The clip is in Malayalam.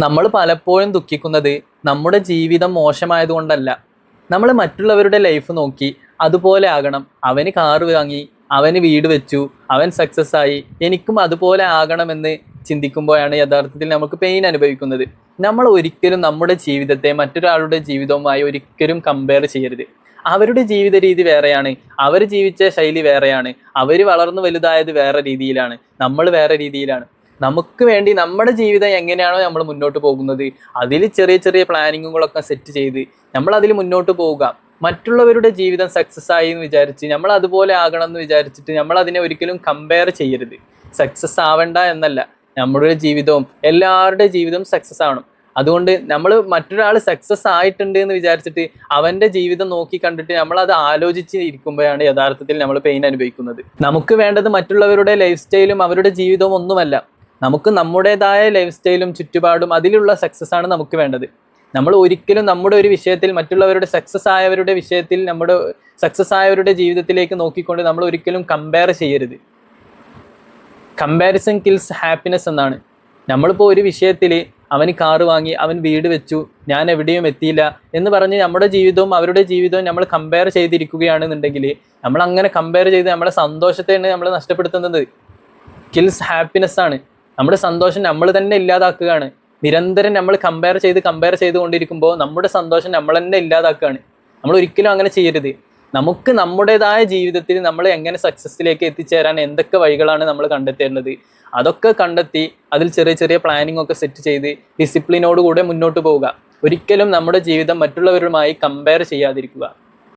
നമ്മൾ പലപ്പോഴും ദുഃഖിക്കുന്നത് നമ്മുടെ ജീവിതം മോശമായതുകൊണ്ടല്ല. നമ്മൾ മറ്റുള്ളവരുടെ ലൈഫ് നോക്കി അതുപോലെ ആകണം, അവന് കാറ് വാങ്ങി, അവന് വീട് വെച്ചു, അവൻ സക്സസ് ആയി, എനിക്കും അതുപോലെ ആകണമെന്ന് ചിന്തിക്കുമ്പോഴാണ് യഥാർത്ഥത്തിൽ നമുക്ക് പെയിൻ അനുഭവിക്കുന്നത്. നമ്മൾ ഒരിക്കലും നമ്മുടെ ജീവിതത്തെ മറ്റൊരാളുടെ ജീവിതവുമായി ഒരിക്കലും കമ്പയർ ചെയ്യരുത്. അവരുടെ ജീവിത രീതി വേറെയാണ്, അവർ ജീവിച്ച ശൈലി വേറെയാണ്, അവർ വളർന്നു വലുതായത് വേറെ രീതിയിലാണ്, നമ്മൾ വേറെ രീതിയിലാണ്. നമുക്ക് വേണ്ടി നമ്മുടെ ജീവിതം എങ്ങനെയാണോ നമ്മൾ മുന്നോട്ട് പോകുന്നത്, അതിൽ ചെറിയ ചെറിയ പ്ലാനിങ്ങുകളൊക്കെ സെറ്റ് ചെയ്ത് നമ്മൾ അതിൽ മുന്നോട്ട് പോവുക. മറ്റുള്ളവരുടെ ജീവിതം സക്സസ് ആയി എന്ന് വിചാരിച്ച് നമ്മൾ അതുപോലെ ആകണം എന്ന് വിചാരിച്ചിട്ട് നമ്മൾ അതിനെ ഒരിക്കലും കമ്പയർ ചെയ്യരുത്. സക്സസ് ആവണ്ട എന്നല്ല, നമ്മുടെ ജീവിതവും എല്ലാവരുടെ ജീവിതവും സക്സസ് ആവണം. അതുകൊണ്ട് നമ്മൾ മറ്റൊരാൾ സക്സസ് ആയിട്ടുണ്ട് എന്ന് വിചാരിച്ചിട്ട് അവൻ്റെ ജീവിതം നോക്കി കണ്ടിട്ട് നമ്മൾ അത് ആലോചിച്ച് ഇരിക്കുമ്പോഴാണ് യഥാർത്ഥത്തിൽ നമ്മൾ പെയിൻ അനുഭവിക്കുന്നത്. നമുക്ക് വേണ്ടത് മറ്റുള്ളവരുടെ ലൈഫ് സ്റ്റൈലും അവരുടെ ജീവിതവും ഒന്നുമല്ല. നമുക്ക് നമ്മുടേതായ ലൈഫ് സ്റ്റൈലും ചുറ്റുപാടും അതിലുള്ള സക്സസ് ആണ് നമുക്ക് വേണ്ടത്. നമ്മൾ ഒരിക്കലും നമ്മുടെ ഒരു വിഷയത്തിൽ മറ്റുള്ളവരുടെ സക്സസ് ആയവരുടെ വിഷയത്തിൽ നമ്മുടെ സക്സസ് ആയവരുടെ ജീവിതത്തിലേക്ക് നോക്കിക്കൊണ്ട് നമ്മൾ ഒരിക്കലും കമ്പയർ ചെയ്യരുത്. കമ്പാരിസൺ കിൽസ് ഹാപ്പിനെസ് എന്നാണ്. നമ്മളിപ്പോൾ ഒരു വിഷയത്തിൽ അവന് കാറ് വാങ്ങി, അവൻ വീട് വെച്ചു, ഞാൻ എവിടെയും എത്തിയില്ല എന്ന് പറഞ്ഞ് നമ്മുടെ ജീവിതവും അവരുടെ ജീവിതവും നമ്മൾ കമ്പയർ ചെയ്തിരിക്കുകയാണെന്നുണ്ടെങ്കിൽ നമ്മൾ അങ്ങനെ കമ്പയർ ചെയ്ത് നമ്മുടെ സന്തോഷത്തെയാണ് നമ്മൾ നഷ്ടപ്പെടുത്തുന്നത്. കിൽസ് ഹാപ്പിനെസ് ആണ്. നമ്മുടെ സന്തോഷം നമ്മൾ തന്നെ ഇല്ലാതാക്കുകയാണ്. നിരന്തരം നമ്മൾ കമ്പയർ ചെയ്തുകൊണ്ടിരിക്കുമ്പോൾ നമ്മുടെ സന്തോഷം നമ്മൾ തന്നെ ഇല്ലാതാക്കുകയാണ്. നമ്മൾ ഒരിക്കലും അങ്ങനെ ചെയ്യരുത്. നമുക്ക് നമ്മുടേതായ ജീവിതത്തിൽ നമ്മൾ എങ്ങനെ സക്സസ്സിലേക്ക് എത്തിച്ചേരാൻ എന്തൊക്കെ വഴികളാണ് നമ്മൾ കണ്ടെത്തേണ്ടത്, അതൊക്കെ കണ്ടെത്തി അതിൽ ചെറിയ ചെറിയ പ്ലാനിങ് ഒക്കെ സെറ്റ് ചെയ്ത് ഡിസിപ്ലിനോടുകൂടെ മുന്നോട്ട് പോവുക. ഒരിക്കലും നമ്മുടെ ജീവിതം മറ്റുള്ളവരുമായി കമ്പയർ ചെയ്യാതിരിക്കുക.